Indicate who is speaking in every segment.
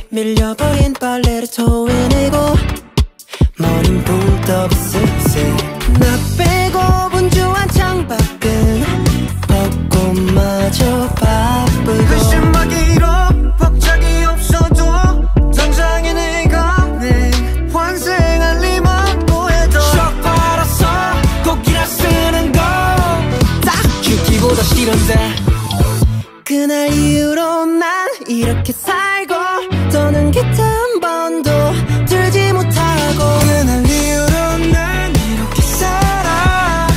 Speaker 1: 밀려버린 빨래를 토해내고 머린 붕 떠 비스세 나 빼고 분주한 창밖은 벚꽃마저 바쁘고
Speaker 2: 글씨막이로 박자기 없어도 당장에 내가 내 환생할 리만 뭐해도 쭉 빨아서 곡이라 쓰는 거 딱 죽기보다 싫은데
Speaker 1: 그날 이후로 난 이렇게 살고 더는 기타 한 번도 들지 못하고
Speaker 2: 그날 이후로 난 이렇게 살아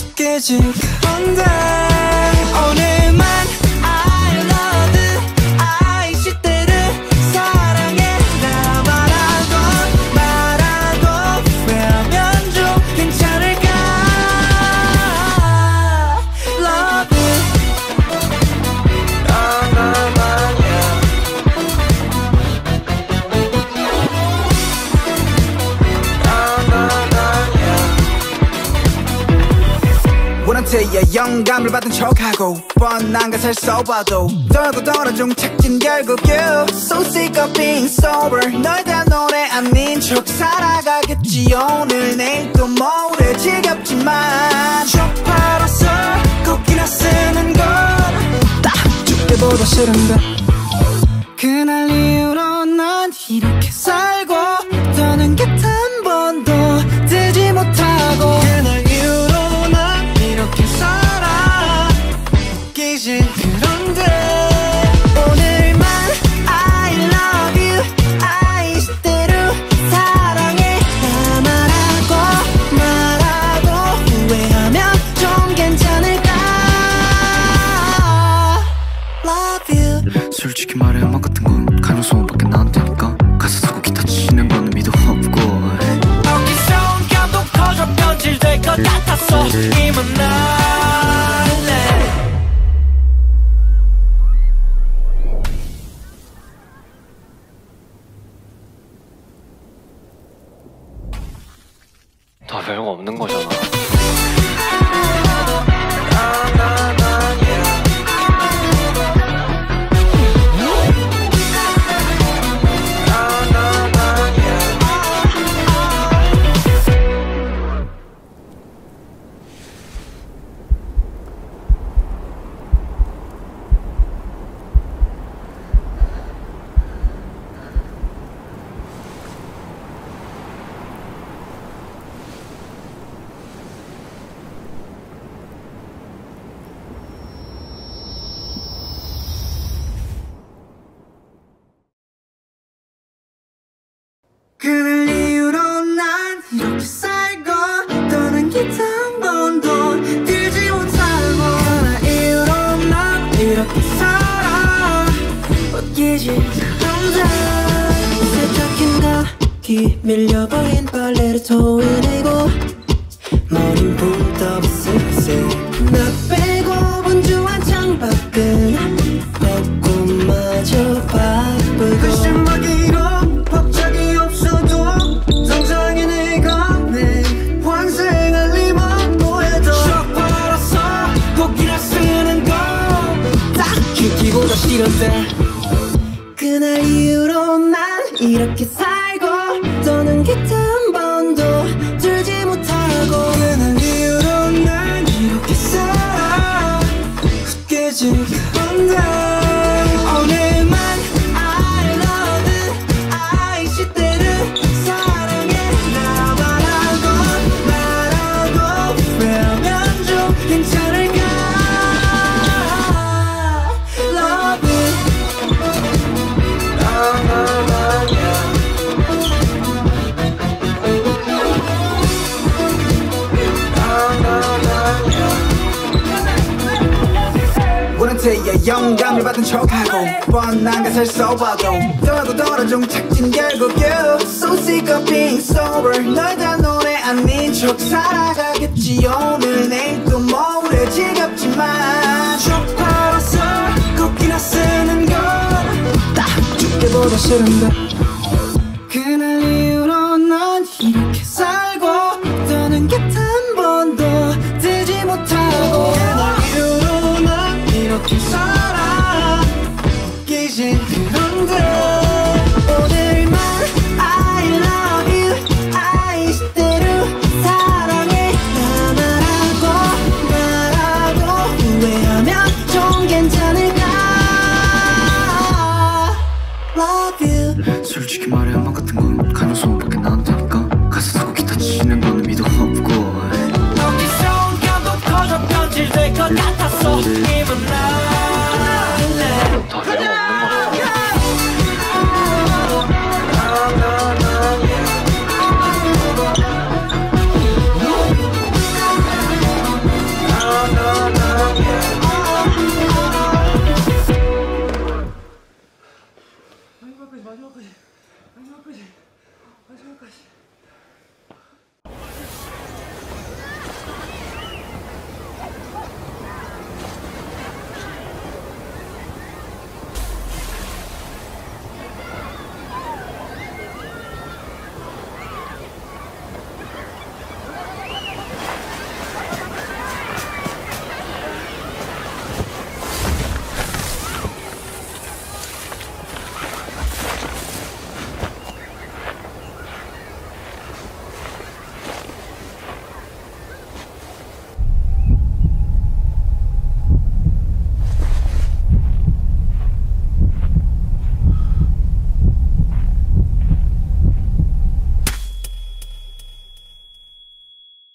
Speaker 2: 웃기지 그런데 오늘만 I love you I 시대를 사랑해라 말하고 후회하면 좀 괜찮을까 Love you 원한테야 영감을 받은 척하고 뻔한 것을 써봐도 떨고 떨어져 착진 결국 you So sick of being sober 널 다 노래 아닌 척 살아가겠지 오늘 내일 또 모레 지겹지만 쭉 팔아서 곡이나 쓰는 건딱 죽기보다 싫은데 그날 이후로 난 이렇게 살고 더는 곁 한 번도 들지 못하고 그날 이후로 난 이렇게 살아 웃기지 그런데 오늘만 I love you I 이대로 사랑해 말하고 후회하면 좀 괜찮을까 Love you
Speaker 3: 솔직히 말해 음악 같은 건 가능성밖에 안 되니까 가사 쓰고 기타 치는 건 의미도 없고
Speaker 2: 어디서 온 감동 커져 변질될 것 같아서 이만 날래
Speaker 4: 다 별거 없는 거잖아.
Speaker 2: 그날 이후로 난 이렇게 살고 더는 기타 한 번도 들지 못하고 그날 이후로 난 이렇게 살아 웃기지 않아
Speaker 1: 세탁한 각기 밀려버린 빨래를 토해내고 머린 붕 떠 비스세 나 빼고 분주한 창밖은 벚꽃마저 바쁘고
Speaker 2: 글씨막이로 박자기 없어도 당장에 내가 내 환생할 리만 뭐해도 쭉 빨아서 곡이라 쓰는 거 딱 죽기보다 싫은데
Speaker 1: 그날 이후로 난 이렇게 살고 더는 기타 한 번도 들지 못하고
Speaker 2: 그날 이후로 난 이렇게 살아 웃기지 그런데 오늘만 I love you I 시대를 사랑해라 말하고 후회하면 좀 괜찮을까 Love you 원한테야 영감을 받은 척하고 뻔한 것을 써봐도 떨고 떨어져 착진 결국 you So sick of being sober 널 다 노래 아닌 척 살아가겠지 오늘 내일 또 모레 지겹지만 쭉 팔아서 곡이나 쓰는 건딱 죽기보다 싫은데 그날 이후로 난 이렇게 살고 더는 곁 한 번도 들지 못하고 그날 이후로 난 이렇게 살아 웃기지 그런데
Speaker 3: 솔직히 말해 음악 같은 건 가능성밖에 안 되니까 가사 쓰고 기타 치는 거는 미도 없고
Speaker 1: 여기서 온감도 커져 변질될 것 같았어 이만 날래
Speaker 4: 다 별거 없는 거잖아.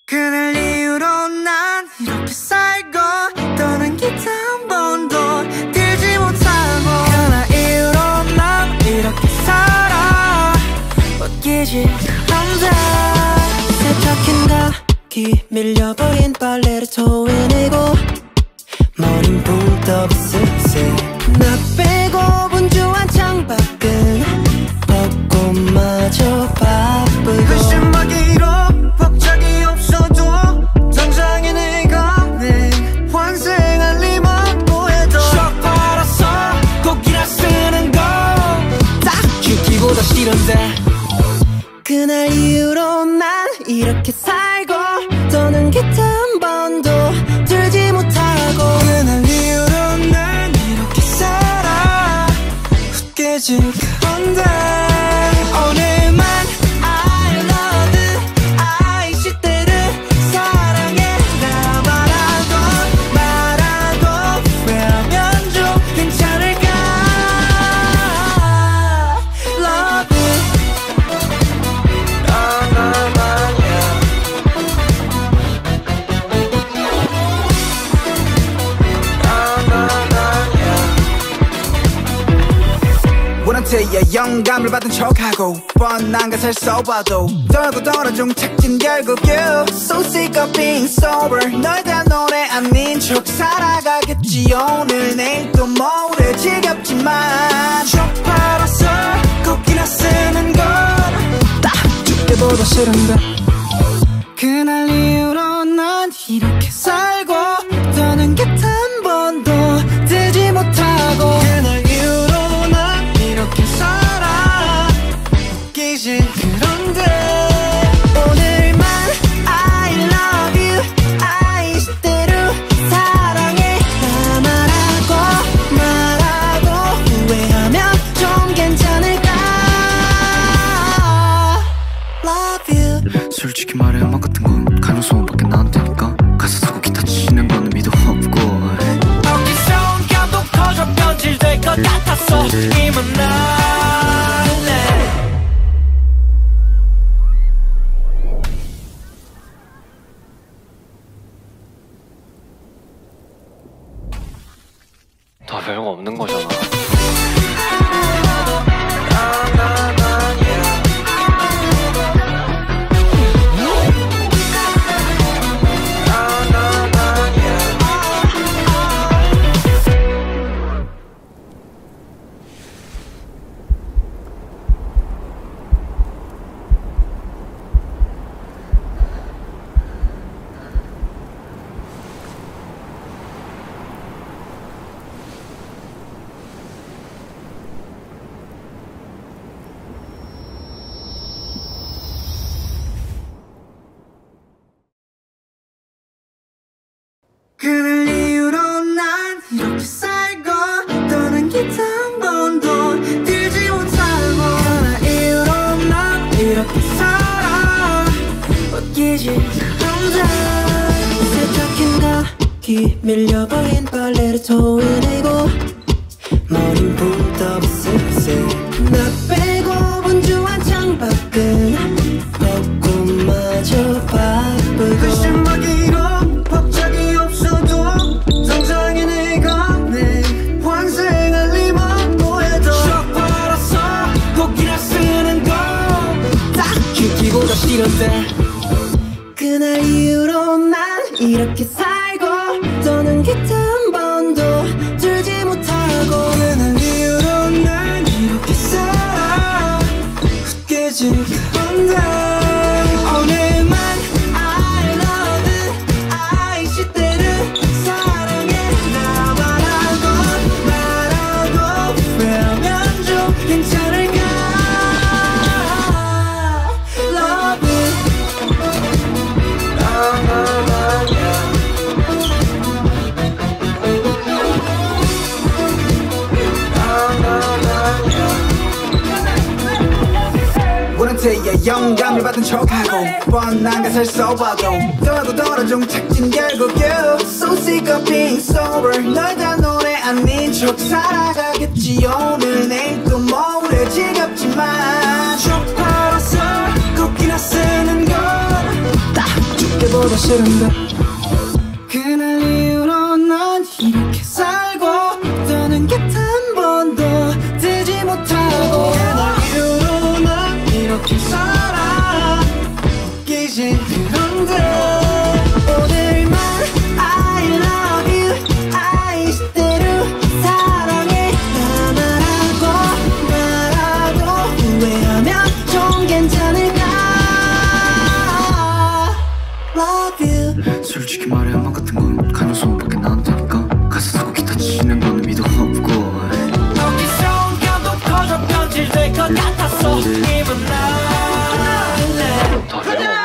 Speaker 1: 그날 이후로 난 이렇게 살고 떠난 기타 한 번도 들지 못하고 그날 이후로 난 이렇게 살아 웃기지 않다 세탁한 각이 밀려버린 빨래를 토해내고 머린 붕 떠 비스세 나 빼고 분주한 창밖은 벚꽃마저 바쁘고
Speaker 2: 한심하기로 벅작이 없어도 당장에 내가는 환생할 리만 뭐해도
Speaker 1: 쭉 빨아서 곡이라 쓰는 거 딱 죽기보다 싫은데 그날 이후로 난 이렇게 살고 떠는 기타 한 번도 들지 못하고 그날 이후로 난 이렇게 살아 웃기지 그런데 오늘만 I love you I 시대를 사랑해 나 말하고 후회하면 좀 괜찮을까 Love you
Speaker 2: 원한테야 영감을 받은 척하고 뻔한 것을 써봐도 떨고 떨어져 착진 결국 you So sick of being sober 널 대한 노래 아닌 척 살아가겠지 오늘 내일 또 모레 지겹지만
Speaker 1: 쭉 빨아서 곡이나 쓰는 건딱 죽기보다 싫은데 그날 이후로 난 이렇게 살고 떠는 기타 한 번도 들지 못하고 그날 이후로 난 이렇게 살아 웃기지 그런데 오늘만 I love you I 시대로 사랑해 나 말하고 후회하면 좀 괜찮을까 Love you
Speaker 3: 솔직히 말해 음악 같은 건 가능성밖에 안 되니까 가사 쓰고 기타 치는 거는 미도 없고
Speaker 1: 여기서 온감도 커져 변질될 것 같았어 이만 날래
Speaker 4: 다 별거 없는 거잖아.
Speaker 1: 그날 이후로 난 이렇게 살고 떠는 기타 한 번도 들지 못하고 그날 이후로 난 이렇게 살아 웃기지 않다 세탁한 각이 밀려버린 빨래를 토해내고 머린 붕 떠 비스세 나 빼고
Speaker 2: 싫은데 그날 이후로 난 이렇게 살고 더는 기타 한 번도 들지 못하고 그날 이후로 난 이렇게 살아 웃기지 않네 오늘만 I love you I 시대를 사랑해 나 말하고 후회하면 좀 괜찮을까 Love you 원한테야 영감을 받은 척하고 뻔한 가사를 써봐도 떠나고 떨어져 착진 결국 you So sick of being sober 널 다 노래 아닌 척 살아가겠지 오늘 내일 또 모레 지겹지만 쪽팔아서 곡이나 쓰는 건다 죽기보다 싫은데 그날 이후로 난 이렇게 살고 더는 기타 한 번도 들지 못하고 그날 이후로 난 이렇게 살아 웃기지 그런데 오늘만 I love you I 시대로 사랑해 나 말하고 후회하면 좀 괜찮을까 Love you
Speaker 3: 솔직히 말해 음악 같은 건 가능성밖에 안 되니까 가사 쓰고 기타 치는 거는 미도 없고
Speaker 1: 어디서 감도 커져 변질될 것 같았어 Even now
Speaker 4: 다 별거 없는 거잖아.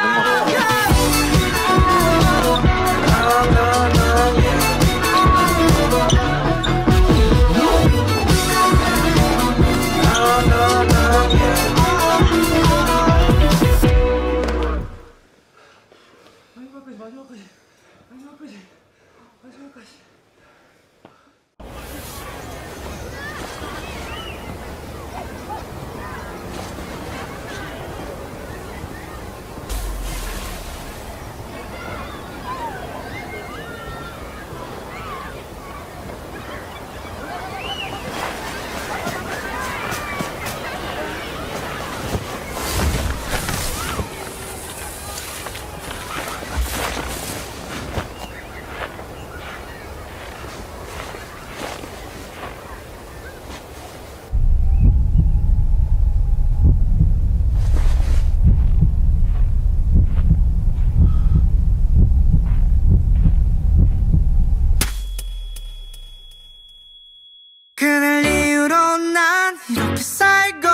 Speaker 2: 그날 이후로 난 이렇게 살고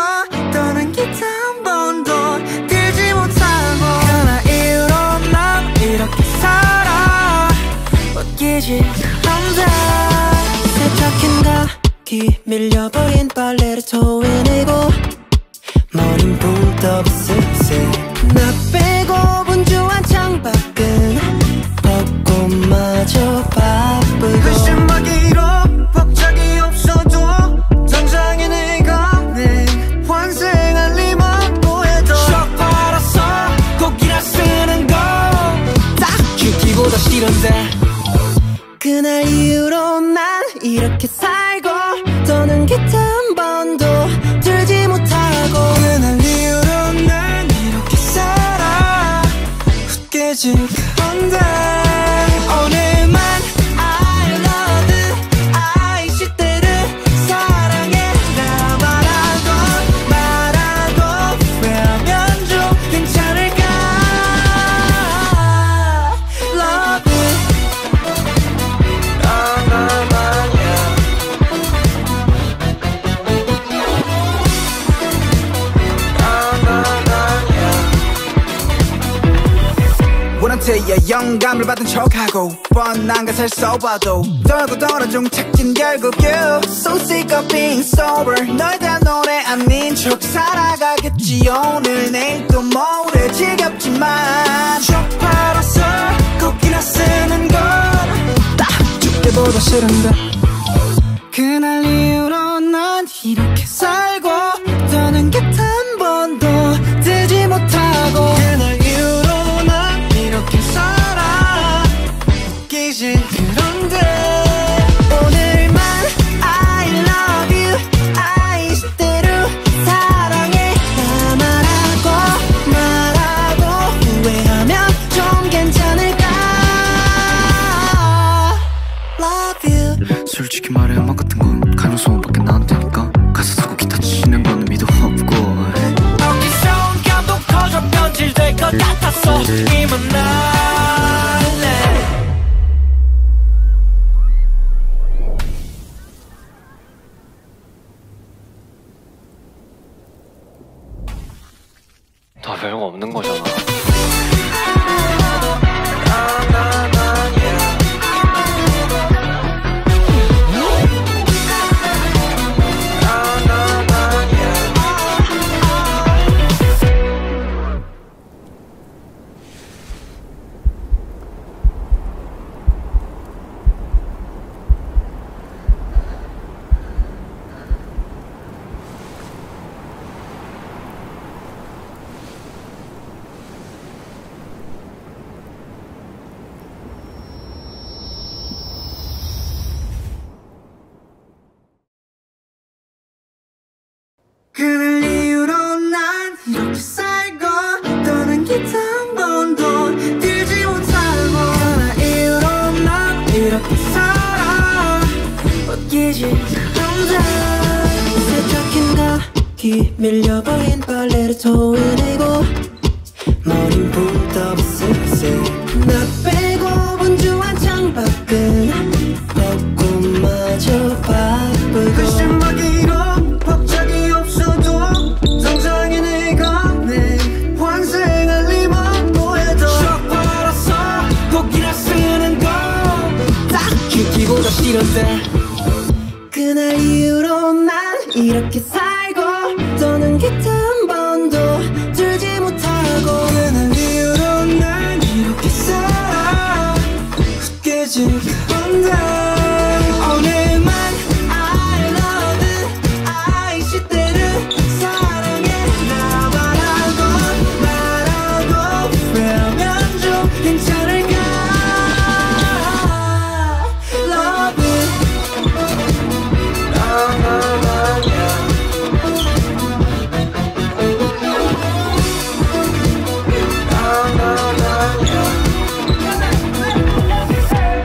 Speaker 2: 떠난 기타 한 번도 들지 못하고 그날 이후로 난 이렇게 살아 웃기지 않네 세탁한 각이 밀려버린 빨래를 토해내고 머린 붕 떠 비스스 나 빼고 분주한 창밖은 벚꽃마저 바쁘고 글씨막이로 벅작이 없어도 당장에 내가 내 환생할 리만 보여도 shock 받아서 곡이나 쓰는 건딱 죽기보다 싫은데 그날 이후로 난 이렇게 살고 더는 기타 한 번도 들지 못하고 그날 이후로 난 이렇게 살아 웃기지 않네 오늘만 I love you I 시대를 사랑해 나 말하고 후회하면 좀 괜찮을까 Love you 원한테야 영감을 받은 척하고 뻔한 가사를 써봐도 떨고 떨어져 착진 결국 you So sick of being sober 널 다 노래 아닌 척 살아가겠지 오늘 내일 또 모레 지겹지만 쪽팔아서 곡이나 쓰는 건다 죽기보다 싫은데 그날 이후로 난 이렇게 살고 더는 기타 한 번도 들지 못하고 그날 이후로 난 이렇게 살아 웃기지 그런데 오늘만 I love you I 시대로 사랑해 나 말하고
Speaker 1: 이만 날래.
Speaker 3: 다 별거 없는 거잖아.
Speaker 2: 그날 이후로 난 이렇게 살고 떠난 기타 한 번도 들지 못하고 그날 이후로 난 이렇게 살아 웃기지 않아. 세탁한 가기 밀려버린 빨래를 토해내고 머린 붓더비스스 나 빼고 분주한 창밖은 벚꽃마저 바쁘고 그 신박이로 박자기 없어도 당장에 내가 내 환생할 리만 뭐해도 쭉 벌어서 곡이나 쓰는 건 딱히 기보다 싫은데 그날 이후로 난 이렇게 살고 떠는 기타 한 번도 들지 못하고 그날 이후로 난 이렇게 살아 웃기지 않아. 오늘만 I love you I 시대를 사랑해 나 말하고 그러면 좀 괜찮을까. Love you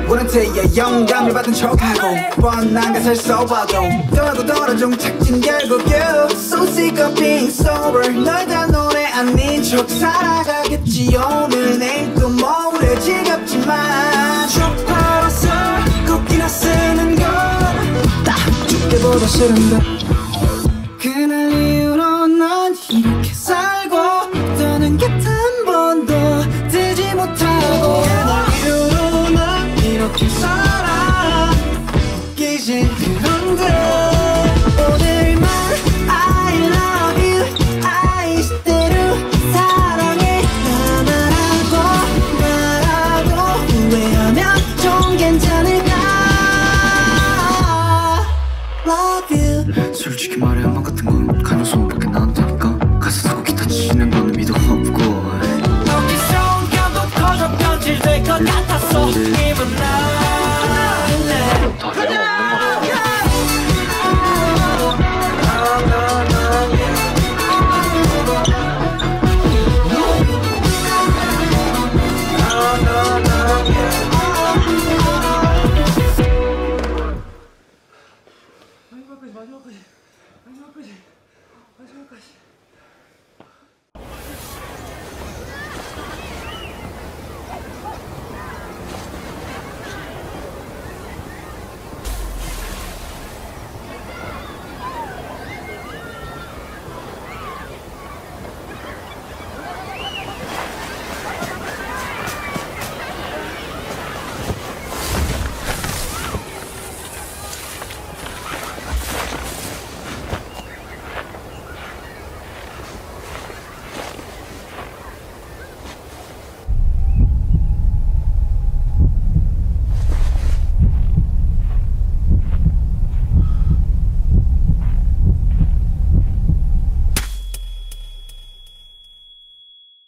Speaker 2: 원한테야 영감을 받은 척하고 뻔한 것을 써봐도 떠나고 떨어져 착진 결국 you So sick of being sober 널 다 노래 아닌 척 살아가겠지. 오늘 내일 또 모레 지겹지만 쭉 팔아서 곡이나 쓰는 건 딱 죽기보다 싫은데 그날 이후로 난 이렇게 살고 떠는 기타 한 번도 들지 못하고 그날 이후로 난 이렇게 살아 웃기지 그런데 오늘만 I love you I 시대로 사랑해 나 말하고 후회하면 좀 괜찮을까. Love you
Speaker 3: 솔직히 말해 음악 같은 건 가능성밖에 안 되니까 가사 쓰고 기타 치는 거는 미도 없고
Speaker 1: 여기서 온 감동 커져 변질될 것 같았어. 이만 날래.
Speaker 3: 다 별거 없는 거잖아.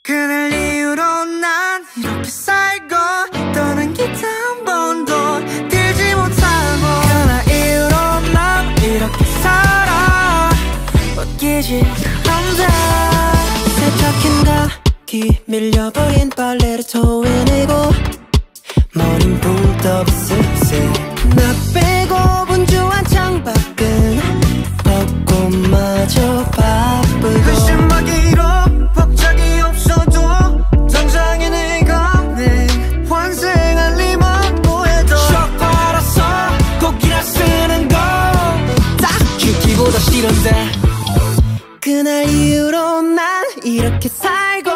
Speaker 2: 그날 이후로 난 이렇게 살고 떠난 기타 한 번도 들지 못하고 그날 이후로 난 이렇게 살아 웃기지 않아. 세탁한 가기 밀려버린 빨래를 토해내고 머린 붓더비스스 나 빼고 분주한 창밖은 벚꽃마저 바쁘고 그 신박이로 박자기 없어도 당장에
Speaker 5: 그날 이후로 난 이렇게 살고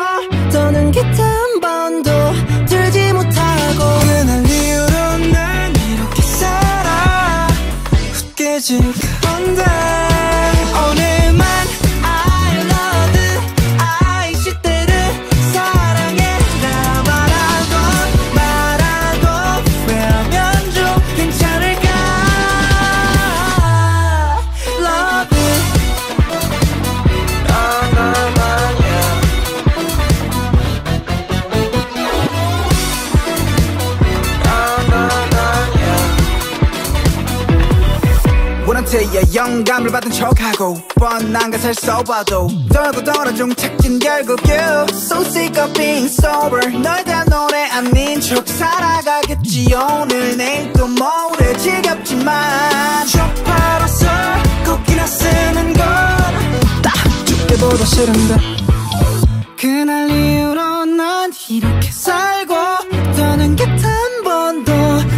Speaker 5: 더는 기타 한 번도 들지 못하고 그날 이후로 난 이렇게 살아 웃겨진 그런데 오늘만 I love you I 시대를 사랑해 나 말하고 후회하면 좀 괜찮을까 Love you
Speaker 2: 원한테야 영감을 받은 척하고 뻔한 것을 써봐도 떨고 떨어져 착진 결국 you So sick of being sober 널 대한 노래 아닌 척 살아가겠지 오늘 내일 또 모레 지겹지만
Speaker 5: 쪽팔아서 곡이나 쓰는 건 딱 죽기보다 싫은데 그날 이후로 난 이렇게 살고 더는 기타 한 번도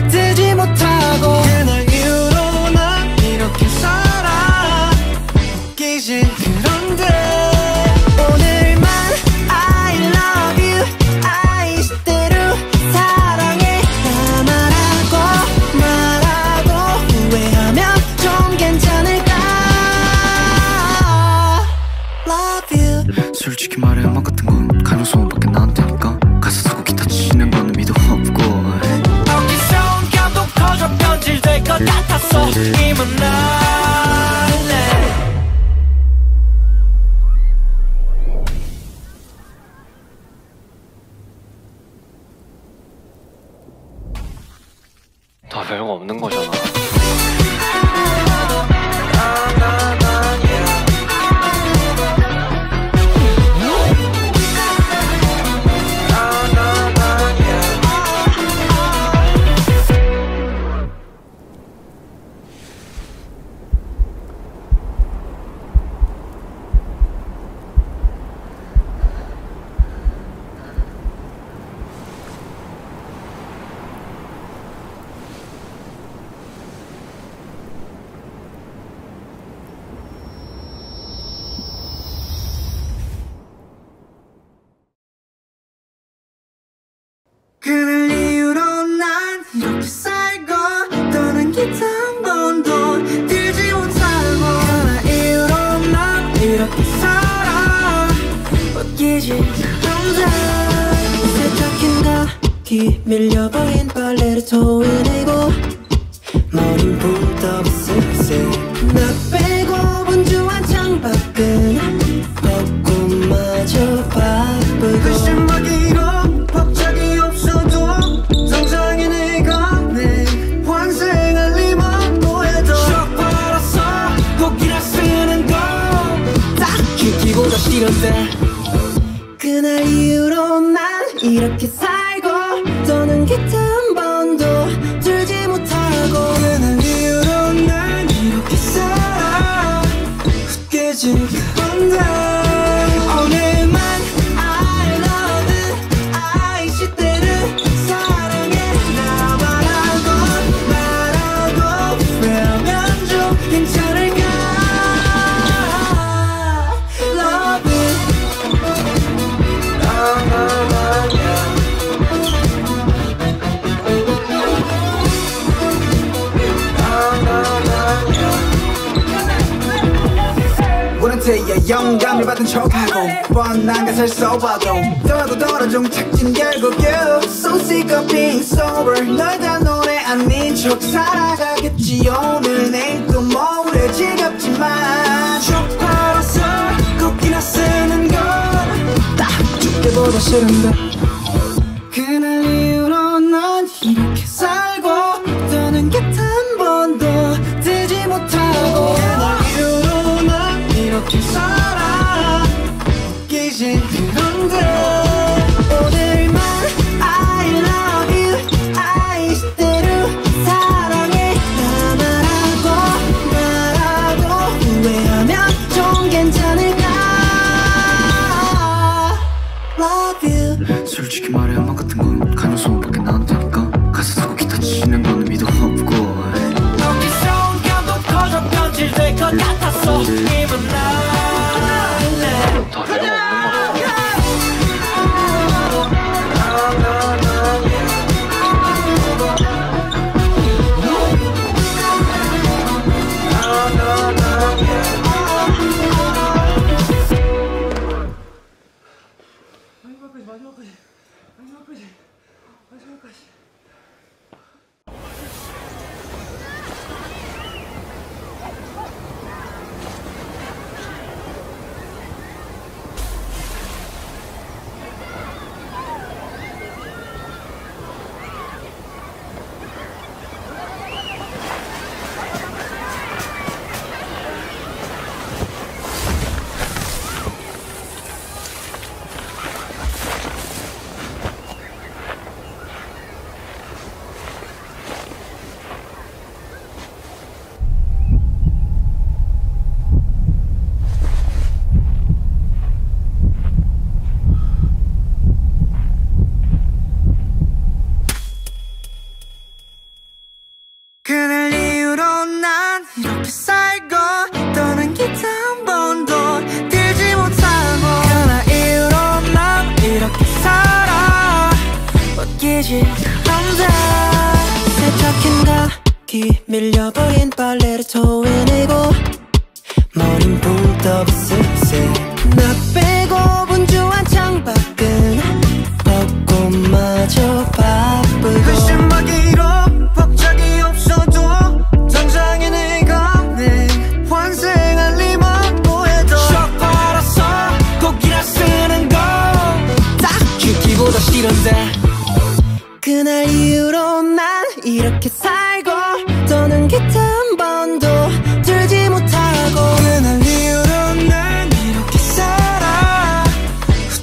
Speaker 5: 들지 못하고 그날 이후로 난 이렇게 살아 웃기지 그런데 오늘만 I love you I 시대로 사랑해 나 말하고 후회하면 좀 괜찮을까 Love you
Speaker 3: 솔직히 말해 음악 같은 건 가능성밖에 안 되니까 가사 쓰고 기타 치는 건 의미도 없고
Speaker 1: 어디서 온가도 커져 변질될 것 같았어 이만 날래
Speaker 6: 다 별거 없는 거잖아.
Speaker 5: 그날 이후로 난 이렇게 살고 더는 기타 한 번도 들지 못하고 그날 이후로 난 이렇게 살아 웃기지 그런데 세탁기가 뒤 밀려버린 빨래를 토해내고 머린 붕떠봤을세 나 빼고 분주한 창밖은 벚꽃마저 바쁘고 글씨막이로 박자기 없어도 당장에 내가 내 환생할 리만 보여도
Speaker 1: 쪽팔아서 곡이나 쓰는 건
Speaker 5: 딱 기기보다 싫은데 그날 이후로 난 이렇게 살고 더는 기타 한 번도 들지 못하고 그날 이후로 난 이렇게 살아 웃겨진 그런데 오늘만 I love you I 시대를 사랑해 나 말하고 후회하면 좀 괜찮을까 Love you
Speaker 2: 원한테야 영감을 받은 척하고 뻔한 것을 써봐도 떨고 떨어져 착진 결국 you So sick of being sober 널 대한 노래 아닌 척 살아가겠지 오늘 내일 또 모레 지겹지만
Speaker 5: 쪽팔아서 곡이나 쓰는 건 딱 죽기보다 싫은데 그날 이후로 난 이렇게 살고 더는 기타 한 번도 들지 못하고 그날 이후로 난 이렇게 살아 웃기지 그런데 오늘만 I love you I 시대로 사랑해 나 말하고 후회하면 좀 괜찮을까 Love you
Speaker 3: 솔직히 말해 음악 같은 건 가능성밖에 안 되니까 가사 쓰고 기타 치는 건 의미도 없고
Speaker 1: 어디서 온가도 커져 변질될 것 같았어 이만 날래
Speaker 5: 뒤 밀려버린 빨래를 토해내고 머린 붕 떠 비스새 나 빼고 분주한 창밖은 벚꽃마저 바쁘고
Speaker 2: 의심하기로 박작이 없어도 당장에 내가 내 환생할 리만 보여도
Speaker 1: 쭉 벌어서 곡이라 쓰는 거
Speaker 2: 딱 죽기보다 싫은데
Speaker 5: 그날 이후로 난 이렇게 살고 더는 기타 한 번도 들지 못하고
Speaker 2: 그날 이후로 난 이렇게 살아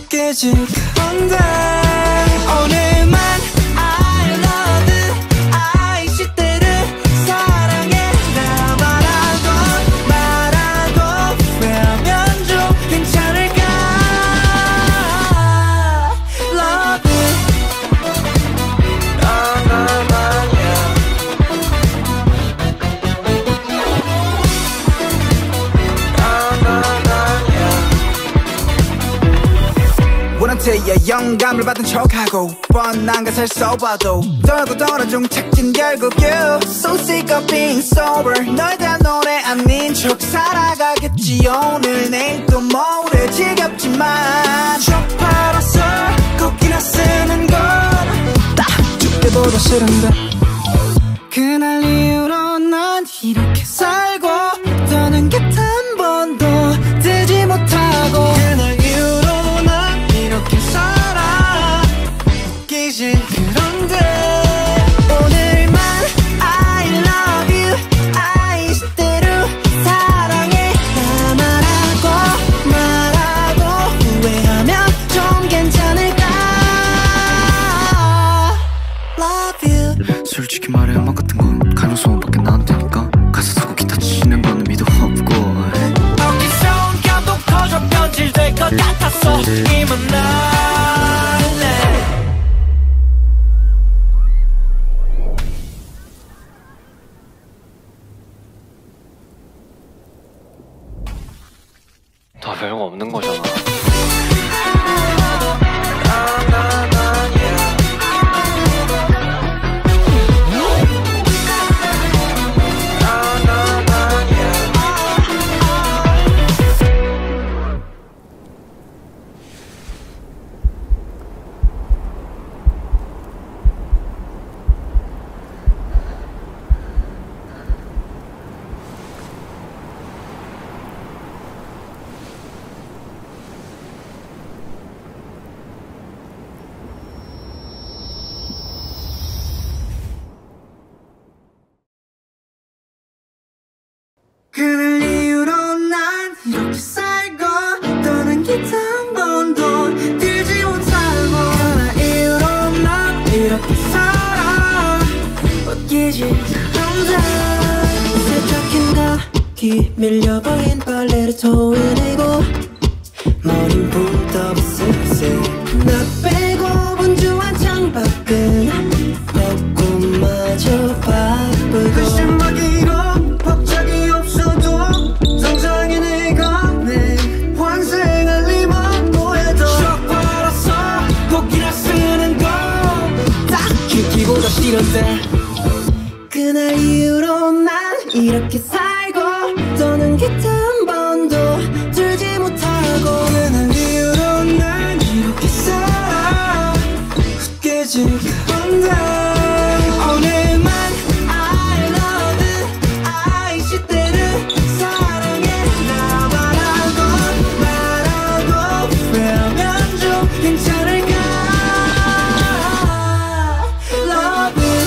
Speaker 2: 웃기지 그런데
Speaker 5: 오늘만 I love you I 시대를 사랑해라
Speaker 2: 말하고 후회하면 좀 괜찮을까
Speaker 5: Love you
Speaker 2: 원한테야 영감을 받은 척하고 뻔한 것을 써봐도 떨고 떨어져 착진 결국 you So sick of being sober 널 다 노래 아닌 척 살아가겠지 오늘 내일 또 모레 지겹지만 쭉 팔아서 곡이나 쓰는 건딱 죽기보다 싫은데 그날 이후로 난 이렇게 살고 더는 기타 한 번도 들지 못하고 그날 이후로 난 이렇게 살아 웃기지 그런데
Speaker 5: 오늘만 I love you I 시대로 사랑해 나 말하고 후회하면 좀 괜찮을까 Love you
Speaker 3: 솔직히 말해 음악 같은 건 가능성밖에 안 되니까 가사 쓰고 기타 치는 거는 미도 없고
Speaker 1: 어디서 감도 커져 변질될 것 같았어 이만 날래
Speaker 6: 다 별거 없는 거잖아.
Speaker 2: 그날 이후로 난 이렇게 살고 더는 기타 한 번도 들지 못하고 그날 이후로 난 이렇게 살아 웃기지 그런데
Speaker 5: 세탁했나 뒤 밀려버린 빨래를 토해내고 머린 붕 떠 비스새 나 빼고 분주한 창밖은 벚꽃마저 바쁘고
Speaker 2: 의심하기로 박작이 없어도 당장에 내가 내 환생할 리만 보여도
Speaker 1: 쭉 벌어서 곡이라 쓰는 거
Speaker 2: 딱 죽기보다 싫은데
Speaker 5: 그날 이후로 난 이렇게 살고 더는 기타 한 번도 들지 못하고
Speaker 2: 그날 이후로 난 이렇게 살아 웃기지 그런데
Speaker 5: 오늘만 I love you I 시대를 사랑해 나
Speaker 2: 말하고 후회하면 좀 괜찮을까
Speaker 5: Love you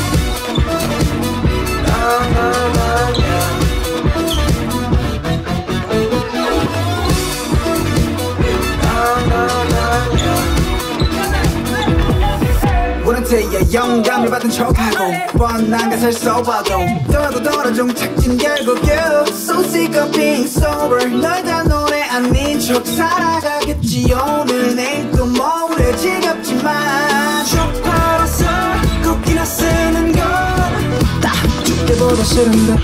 Speaker 2: 원한테야 영감을 받은 척하고 뻔한 것을 써봐도 떨고 떨어져 착진 결국 you So sick of being sober 널 다 노래 아닌 척 살아가겠지 오늘 내일 또 모레 지겹지만 쭉 팔아서 곡이나 쓰는 건딱 죽기보다 싫은데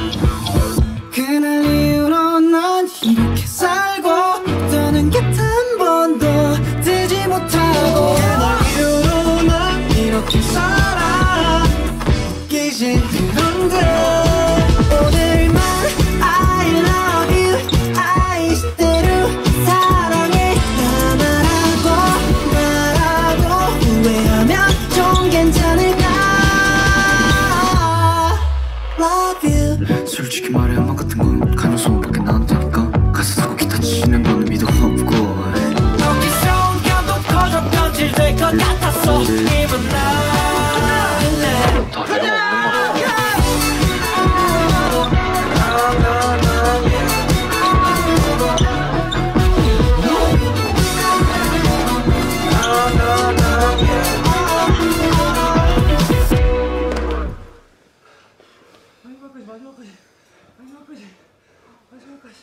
Speaker 2: 그날 이후로 난 이렇게 살고 더는 기타 한 번도 들지 못하고 그날 이후로 난 이렇게 살아 웃기지 그런데
Speaker 3: 지는 거는 미도 없고
Speaker 1: 여기서 온감도 커져 변질될 것 같았어 이만 날래
Speaker 6: 더 별거 없는 거잖아.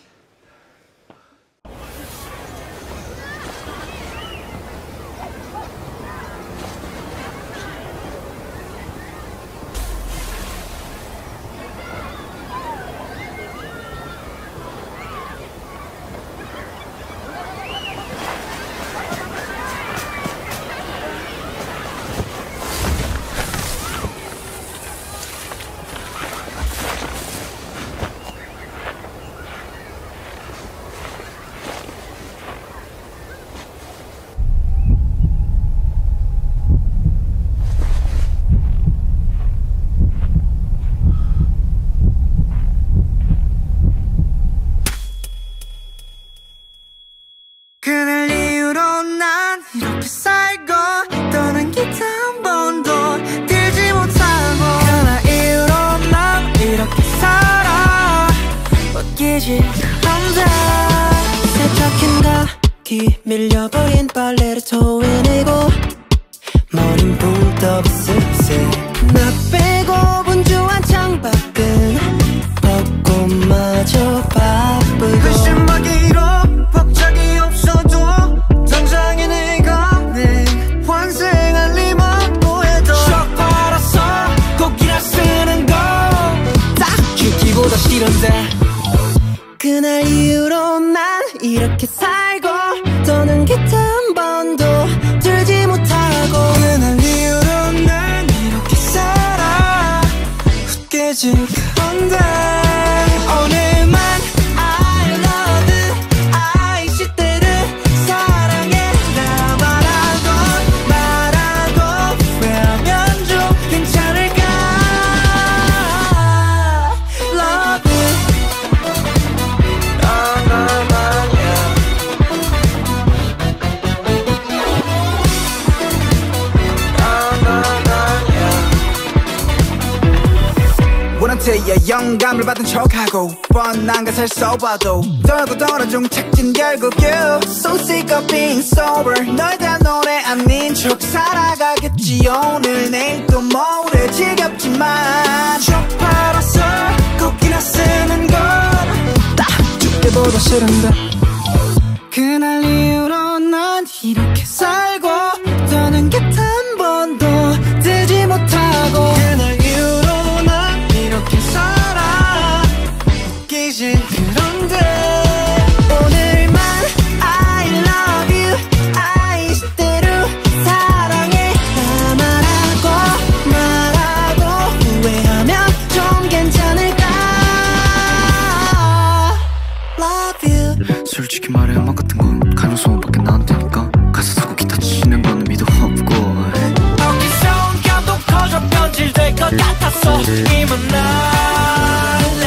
Speaker 5: 그날 이후로 난 이렇게 살고 떠난 기타 한 번도 들지 못하고 그날 이후로 난 이렇게 살아 웃기지 않다 세탁한 각이 밀려버린 빨래를 토해내고 머린 붕 떠 습세 나 빼고 분주한 창밖은 벚꽃마저 바쁘고 그 신박이로 벅작이 없어도 당장에 내가 내 환생할 리만 뭐해도 셔 팔아서 곡이라 쓰는 건 딱 죽기보다 싫은데 그날 이후로 난 이렇게 살고 떠난 기타 한 번도 들지 못하고 그날 이후로 난 이렇게 살아 웃기지 않대 오늘만 I love you I 시대를 사랑해 나 말하고 후회하면 좀 괜찮을까 Love you 나만이야
Speaker 2: 원한테야 영감을 받은 척하고 뻔한 것을 써봐도 떨고 떨어져 착진 결국 you So sick of being sober 널 대한 노래 아닌 척 살아가겠지 오늘 내일 또 모레 지겹지만
Speaker 5: 셔 팔아서 곡이나 쓰는 건 딱 죽기보다 싫은데 그날 이후로 난 이렇게 살고 떠난 기타 한 번도 들지 못하고 그날 이후로 난 이렇게 살아 웃기지 그런데 오늘만 I love you I 시대로 사랑해 나 말하고 후회하면 좀 괜찮을까 Love you
Speaker 3: 솔직히 말해 음악 같은 건 가능성밖에 안 되니까 가사 쓰고 기타 치는 거는 미도 없고
Speaker 1: 여기서 온감도 커져 변질될 것 같았어 이만 날래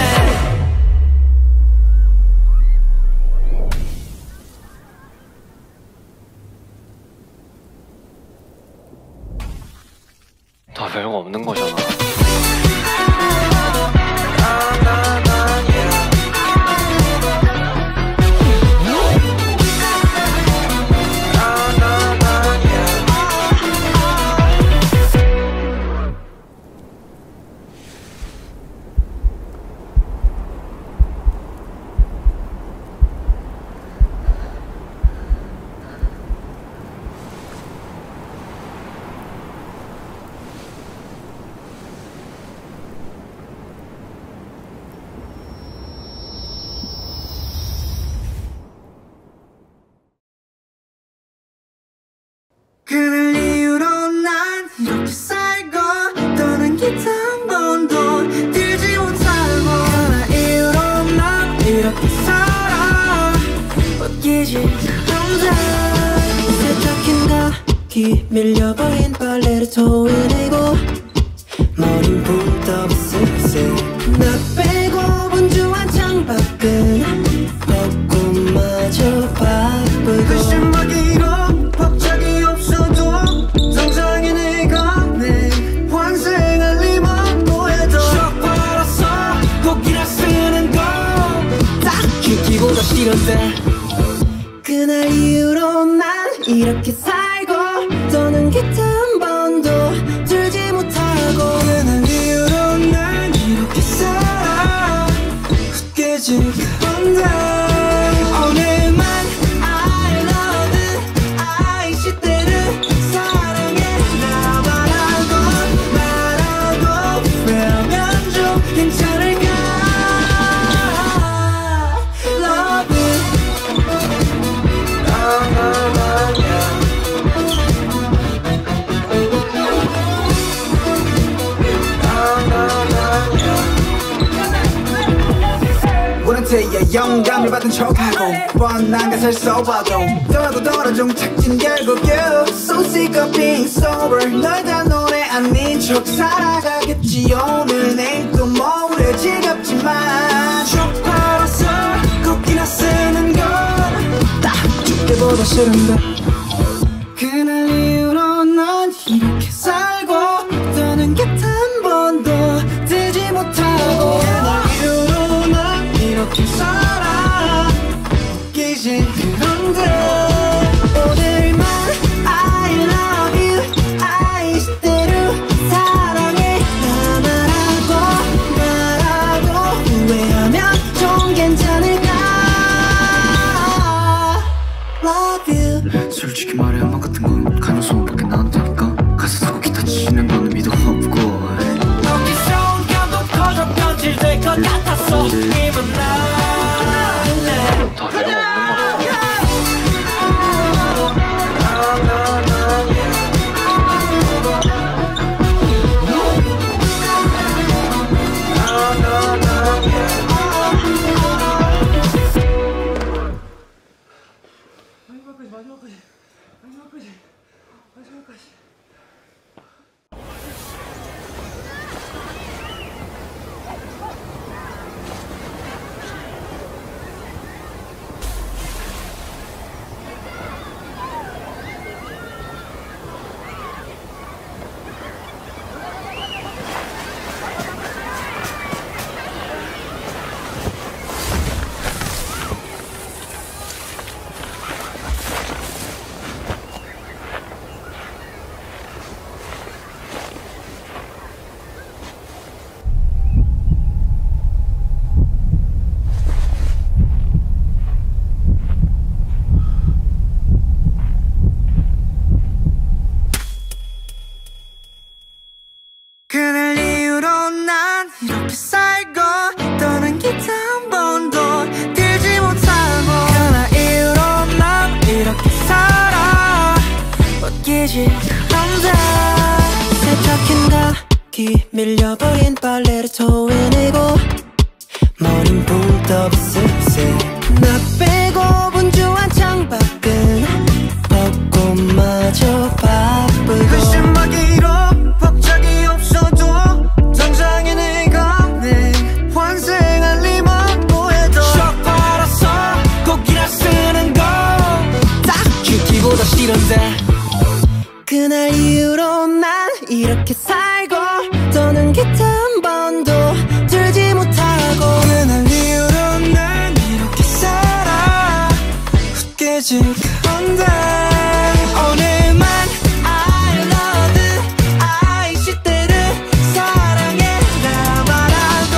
Speaker 6: 더 별거 없는 거잖아.
Speaker 5: 그날 이후로 난 이렇게 살고 떠난 기타 한 번도 들지 못하고 그날 이후로 난 이렇게 살아 웃기지 않다 세탁한 각이 밀려버린 빨래를 토해내고 머린 붕 떠 습세 나 빼고 분주한 창밖은 벚꽃마저 그날 이후로 난 이렇게 살고 더는 기타 한 번도 들지 못하고 그날 이후로 난 이렇게 살아 깨진 건데 오늘만 I love you I 시대를 사랑해 나 말하고 왜하면 좀 괜찮을까 Love you
Speaker 2: 원한테야 영감을 받은 척하고 뻔한 것을 써봐도 떠나고 떨어져 착진 결국 you So sick of being sober 널 다 노래 아닌 척 살아가겠지 오늘 내일 또 모레 지겹지만 쪽팔아서 걷기나 쓰는 건딱 죽기보다 싫은데 그날 이후로 난 이렇게 살고 더는 곁 한 번도 뜨지 못하고 그날 이후로 난 이렇게 살아 웃기지 그런데 오늘만 I love you I 시대로 사랑해 나 말하고 후회하면 좀 괜찮을까 Love you
Speaker 3: 솔직히 말해 음악 같은 건 가능성밖에 안 되니까 가사 쓰고 기타 치는 거는 미도 없고
Speaker 1: 너의 성감도 커져 변질될 것 같았어 이만 날래
Speaker 6: 다 내용 없는 거잖아.
Speaker 5: 그날 이후로 난 이렇게 살고 더는 기타 한 번도 들지 못하고 그날 이후로 난 이렇게 살아 웃기지 않다 세탁한 각이 밀려버린 빨래를 토해내고 머린 붕 떠 습세 나 빼고 분주한 창밖은 벚꽃마저 바쁘고 한심하기로 박자기 없어도 당장에 내가 내 환생할 리만 보여도 shock 받아서 곡이나 쓰는 건딱 죽기보다 싫은데 그날 이후로 난 이렇게 살고 더는 기타 한 번도 들지 못하고 그날 이후로 난 이렇게 살아 웃기지 건데 오늘만 I love you I 시대를 사랑해 나 말하고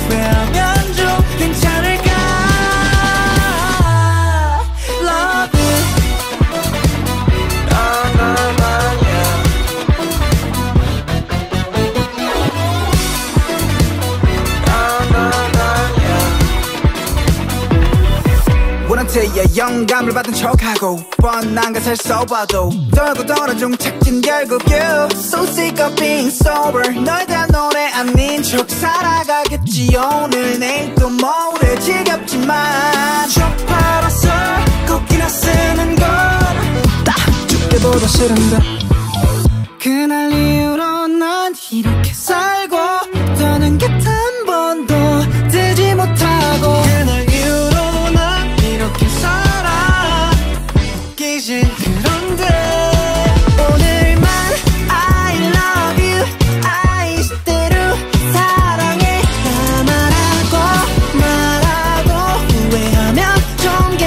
Speaker 5: 왜하면 좀 괜찮을까 Love you
Speaker 2: 원한테야 영감을 받은 척하고 뻔한 것을 써봐도 떨고 떨어져 착진 결국 you So sick of being sober 널 다 노래 아닌 척 살아가겠지 오늘 내일 또 모레 지겹지만 쪽팔아서 걷기나 쓰는 건딱 죽기보다 싫은데 그날 이후로 난 이렇게 살고 더는 곁 한 번도 뜨지 못하고 그날 이후로 난 이렇게 살아 웃기지 그런데 오늘만 I love you I 시대로 사랑해 나 말하고 후회하면 좀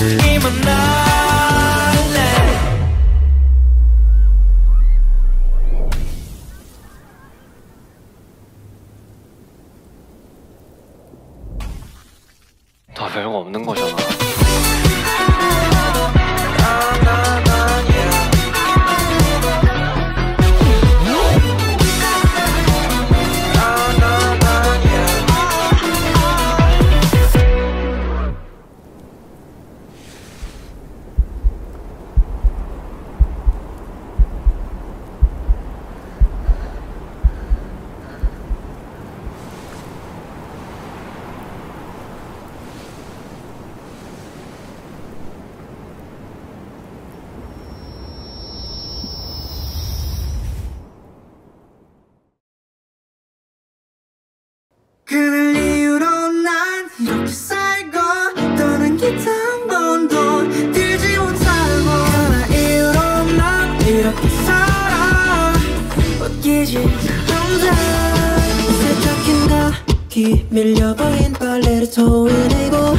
Speaker 1: 이만 날래.
Speaker 6: 다 별거 없는 거잖아.
Speaker 5: 그날 이후로 난 이렇게 살고 떠난 기타 한 번도 들지 못하고 그날 이후로 난 이렇게 살아 웃기지 않아. 세탁한 가기 밀려버린 빨래를 토해내고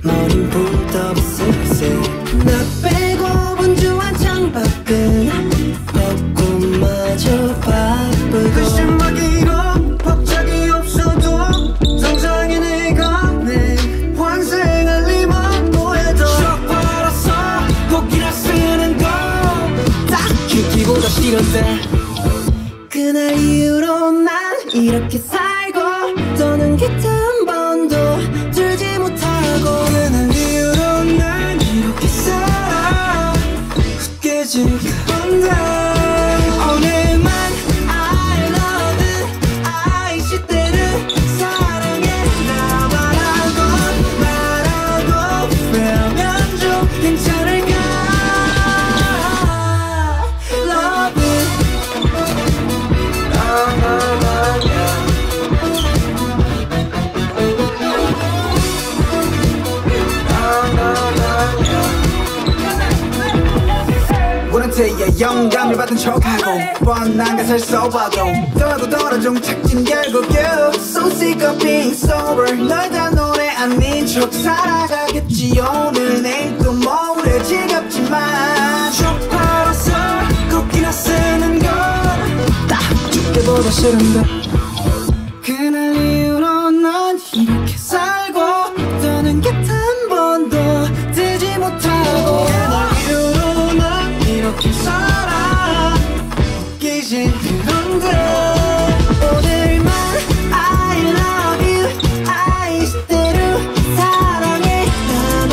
Speaker 5: 머린 붕 떠 슬슬 나 빼고 분주한 창밖은 벗고 마저 바쁘고 그 신박이로 박자기 없어도 당장에 내가 내 환생할 리만 뭐해도 쭉 벌어서 곡이라 쓰는 거 딱히 기보다 싫은데 그날 이후로 난 이렇게 살고 떠난 기타 한 번도 들지 못하고 그날 이후로 난 이렇게 살아 웃기지 않아. 오늘만 I love you I 시대를 사랑해 나 말하고 후회하면 좀 괜찮을까. Love you
Speaker 2: 원한테야 영감을 받은 척하고 뻔한 가사를 써봐도 떨고 떨어져 착진 결국 you So sick of being sober 널 다 노래 아닌 척 살아가겠지 오늘 내일 또 모레 지겹지만
Speaker 5: 쭉 팔아서 곡이나 쓰는 건딱 죽기보다 싫은데 그날 이후로 난 이렇게 살고 떠난 기타 한 번도 들지 못하고 그날 이후로 난 이렇게 살아 웃기지 않은데 오늘만 I love you I 시대로 사랑해 나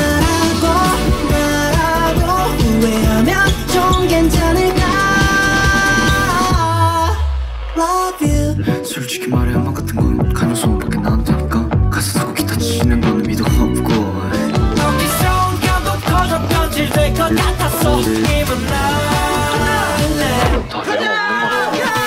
Speaker 5: 말하고 후회하면 좀 괜찮을까. Love you
Speaker 3: 솔직히 말해 음악 같은 건 가능성밖에 나한테니까 가사 쓰고 기타 치는 거는 미도 없고
Speaker 1: 어디서 온 감동 커져 변질될 것 같았어. 이만 날래.
Speaker 6: 다 별거 없는 거잖아.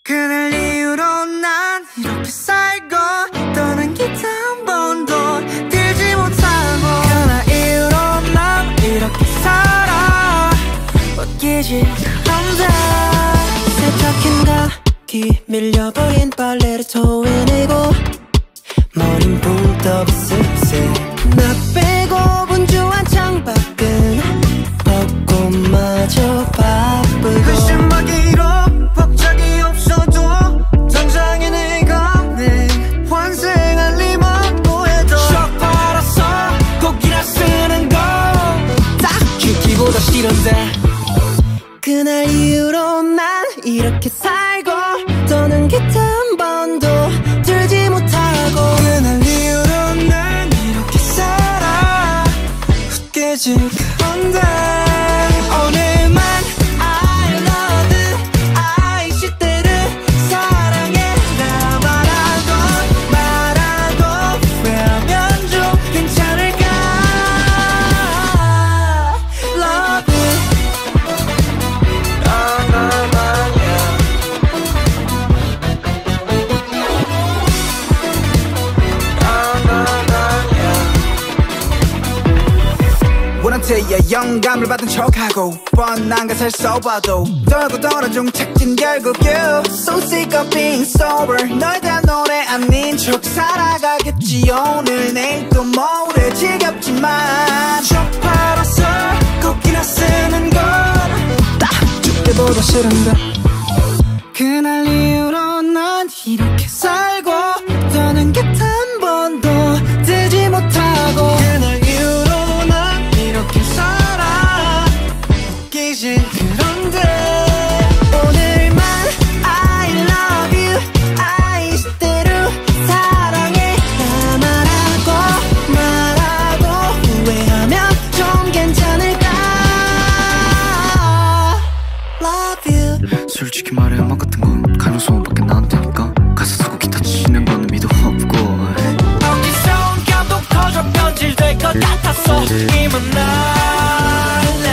Speaker 5: 그날 이후로 난 이렇게 살고 떠난 기타 한 번도 들지 못하고 그날 이후로 난 이렇게 살아 웃기지 않아. 세탁한 가기 밀려버린 빨래를 토해내고 머린 붕 떠 슬슬 나 빼고 분주한 창밖은 벗고 마저 바쁘고 그 신박이로 박자기 없어도 당장에
Speaker 2: 테야 영감을 받은 척하고 뻔한 것을 써봐도 떨고 떨어져 착진 결국 you So sick of being sober 널 다 노래 아닌 척 살아가겠지 오늘 내일 또 모레 지겹지만
Speaker 5: 쪽팔아서 곡이나 쓰는 건 죽기보다 싫은데 그날 이후로 난 이렇게 살고 더는 게 한 번도 뜨지 못하고 그날 이후로 난 이렇게 살아 웃기지 그런데 오늘만 I love you I 이대로 사랑해 나 말하고 후회하면 좀 괜찮을까 Love you
Speaker 3: 솔직히 말해 음악 같은 건 가능성밖에 안 되니까 가사 쓰고 기타 치는 거는 미도 없고
Speaker 1: 어디서 온 감동 터져 변질될 것 같았어 이만 날래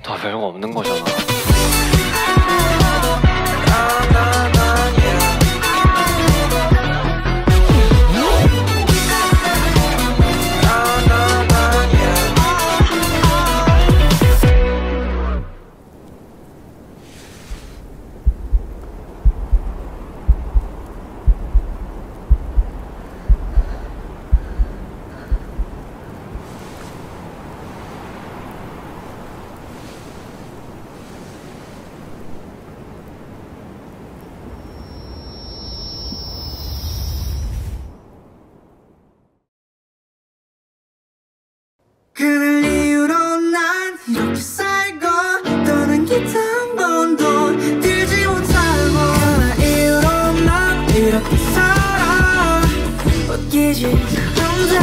Speaker 6: 다 별거 없는 거잖아.
Speaker 5: 그날 이후로 난 이렇게 살고 떠난 기타 한 번도 들지 못하고 그날 이후로 난 이렇게 살아 웃기지 않아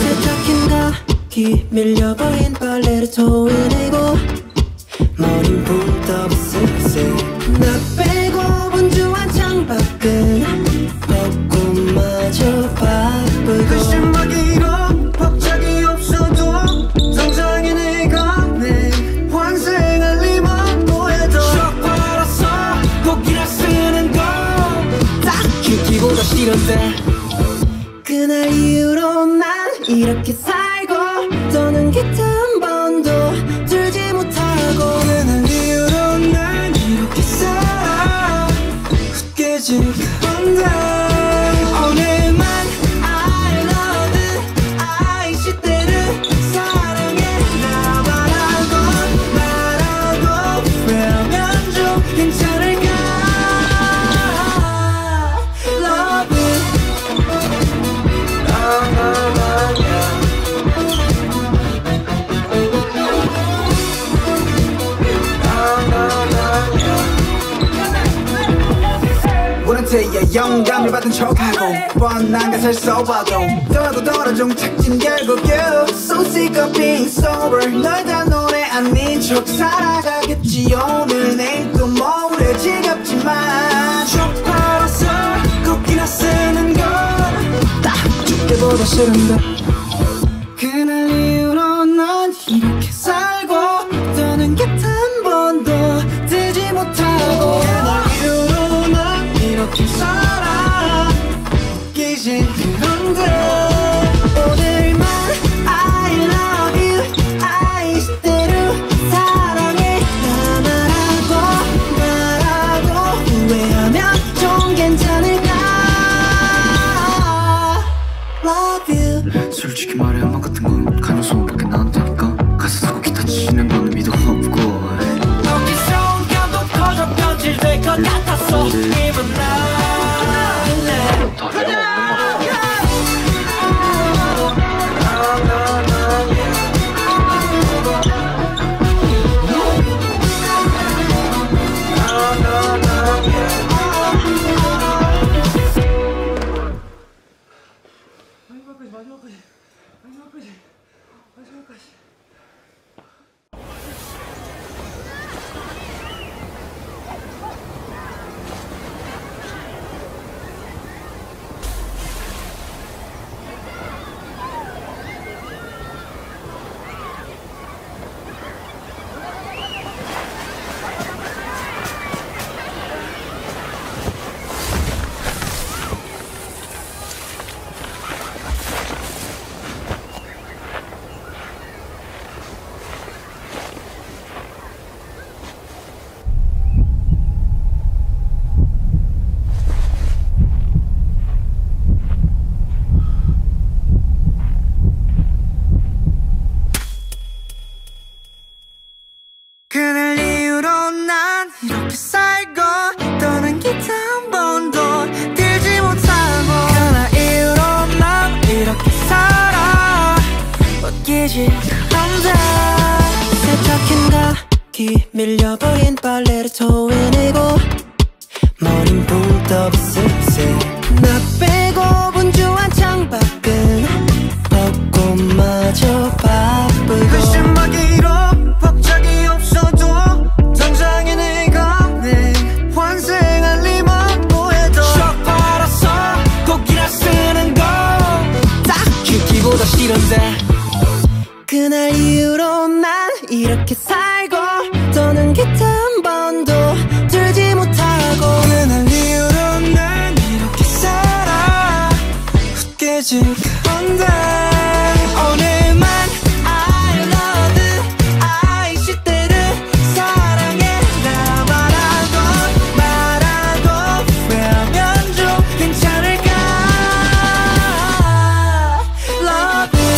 Speaker 5: 세탁한 가기 밀려버린 빨래를 토해내고 머린 붕 떠 슬슬 나 빼고 분주한 창밖은 벚꽃마저 바쁘고 그 신박이로 법적이 없어도 당장에 내가 내 환생할 리만 보여도
Speaker 1: 쪽팔아서 곡이나 쓰는 건
Speaker 5: 딱 죽기보다 싫은데 그날 이후로 난 이렇게 살고 떠는 기타 한 번도 들지 못하고 그날 이후로 난 이렇게 살아 웃기지 않네 오늘만 I love you I 시대를 사랑해 나 말하고 후회하면 좀 괜찮을까 Love you
Speaker 2: 우린 테야 영감을 받은 척하고 뻔한 것을 써봐도 떨고 떨어져 착진 결국 you So sick of being sober 널 다 노래 아닌 척 살아가겠지 오늘 내일 또 모레 지겹지만
Speaker 5: 쪽팔아서 곡이나 쓰는 건 죽기보다 싫은데 그날 이후로 난 이렇게 살고 떠는 기타 한 번도 뜨지 못하고 그날 이후로 난 이렇게 살아 웃기지 그런데 오늘만 I love you I 이대로 사랑해 나 말하고 후회하면 좀 괜찮을까 Love you
Speaker 3: 솔직히 말해 음악 같은 건 가능성밖에 안 되니까 가사 쓰고 기타 치는 거는 미도 없고
Speaker 1: 어디서 온 감동 터져 변질될 것 같았어 이만 날래
Speaker 6: 다 별거 없는 거잖아.
Speaker 5: 웃기지 않다. 세탁한 각이 밀려버린 빨래를 토해내고 머린 붕 떠 비스세. 나 빼고 분주한 창밖은 벚꽃마저 바쁘고
Speaker 2: 글씨막이로 박자기 없어도 당장에 내가 내 환생할 리만 뭐해도
Speaker 1: 쭉 빨아서 곡이라 쓰는 거 딱히 기보다 싫은데
Speaker 5: 그날 이후로 난 이렇게 살고 더는 기타 한 번도 들지 못하고
Speaker 2: 그날 이후로 난 이렇게 살아 웃기지 않네.
Speaker 5: 오늘만 I love you I 시대를 사랑해 나 말하고 후회하면 좀 괜찮을까. Love you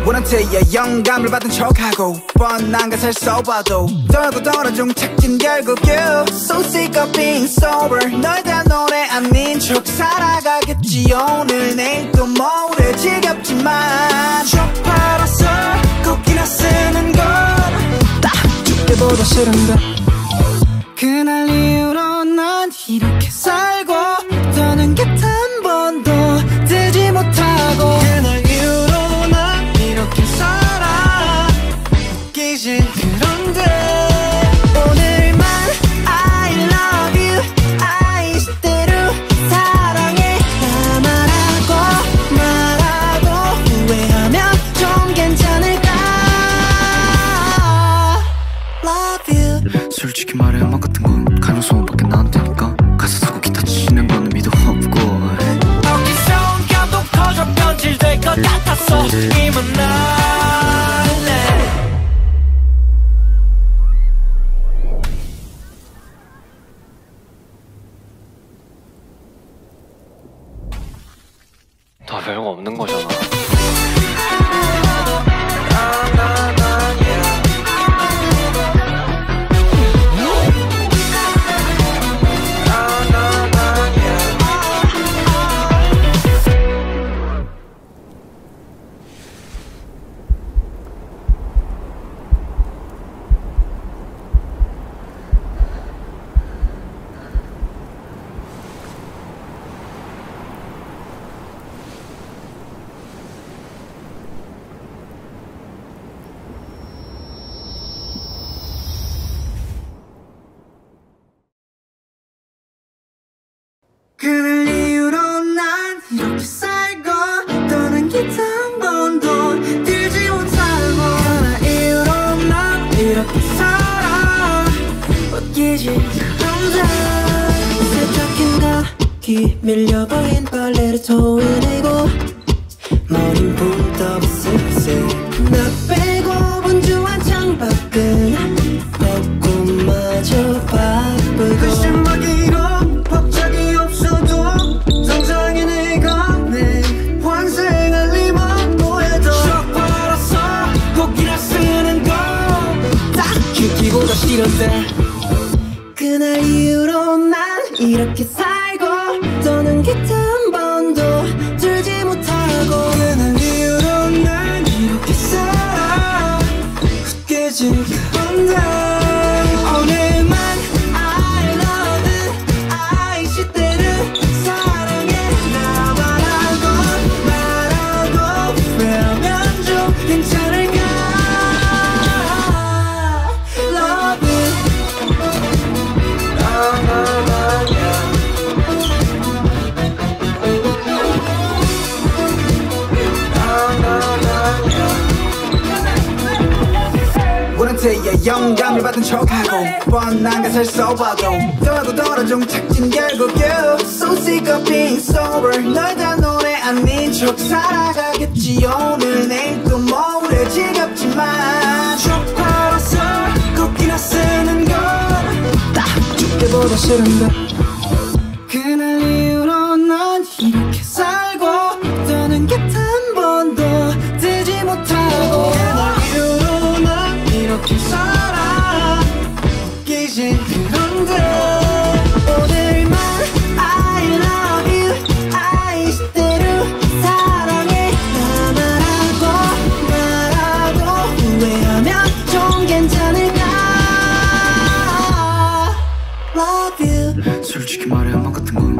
Speaker 2: 원한테야 영감을 받은 척하고 뻔한 것을 써봐도 떨고 떨어져 착진 결국 you So sick of being sober 널 대한 노래 아닌 척 살아가겠지. 오늘 내일 또 모레 지겹지만 쭉 팔아서 곡이나 쓰는 건 딱 죽기보다 싫은데 그날 이후로 난 이렇게 살고 더는 기타 한 번도 들지 못하고 그날 이후로 난 이렇게 살아 웃기지 그런데
Speaker 5: 오늘만 I love you I 시대로 사랑해 나 말하고 후회하면 좀 괜찮을까. Love you
Speaker 3: 솔직히 말해 음악 같은 건 가능성밖에 안 되니까 가사 쓰고 기타 치는 거는 미도 없고
Speaker 1: 어깨선 감동 커져 변질될 것 같았어 이만 날래
Speaker 6: 다 별거 없는 거잖아.
Speaker 2: 그날 이후로 난 이렇게 살고 더는 기타 한 번도 들지 못하고 그날 이후로 난 이렇게 살아 웃기지 않네.
Speaker 5: 세탁한 각이 밀려버린 빨래를 토해내고 머린 붕 떠 비스세. 나 빼고 분주한 창밖은 벚꽃마저 바쁘고
Speaker 2: 글씨막이로 박자기 없어도 당장에 내가 내 환생할 리만 뭐해도
Speaker 1: 쭉 빨아서 곡이라 쓰는 거 딱히 기보다 싫은데
Speaker 5: 그날 이후로 난 이렇게 살고 더는 기타 한 번도 들지 못하고
Speaker 2: 그날 이후로 난 이렇게 살아 웃기지 않네.
Speaker 5: 오늘만 I love you I 시대를 사랑해 나 말하고 후회하면 좀 괜찮을까. Love you
Speaker 2: 원한테야 영감을 받은 척하고 뻔한 것을 써봐도 떨고 떨어져 착진 결국 you So sick of being sober 널 대한 노래 아닌 척 살아가겠지. 오늘 내일 또 모레 지겹지만 쭉 팔아서 곡이나 쓰는 건 딱 죽기보다 싫은데 그날 이후로 난 이렇게 살고 더는 기타 한 번도 들지 못하고 그날 이후로 난 이렇게 살아
Speaker 3: 솔직히 말해 음악 같은 건